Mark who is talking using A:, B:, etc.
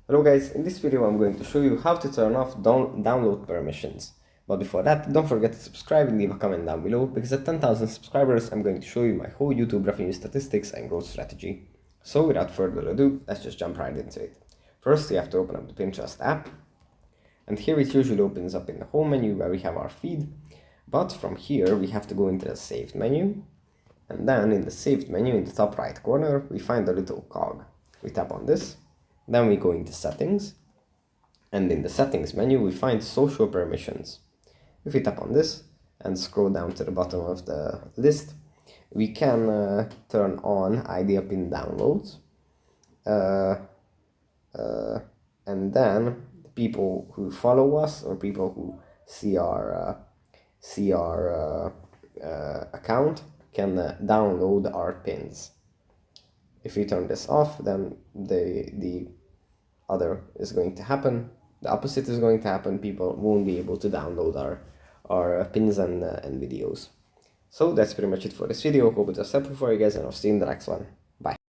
A: Hello guys, in this video I'm going to show you how to turn off download permissions. But before that, don't forget to subscribe and leave a comment down below, because at 10,000 subscribers I'm going to show you my whole YouTube revenue statistics and growth strategy. So without further ado, let's just jump right into it. First you have to open up the Pinterest app, and here it usually opens up in the home menu where we have our feed. But from here we have to go into the saved menu, and then in the saved menu in the top right corner we find a little cog. We tap on this. Then we go into settings, and in the settings menu we find social permissions. If we tap on this and scroll down to the bottom of the list, we can turn on ID pin downloads, and then the people who follow us or people who see our account can download our pins. If we turn this off, then the other is going to happen. The opposite is going to happen. People won't be able to download our pins and videos. So that's pretty much it for this video. Hope it was helpful for you guys, and I'll see you in the next one. Bye.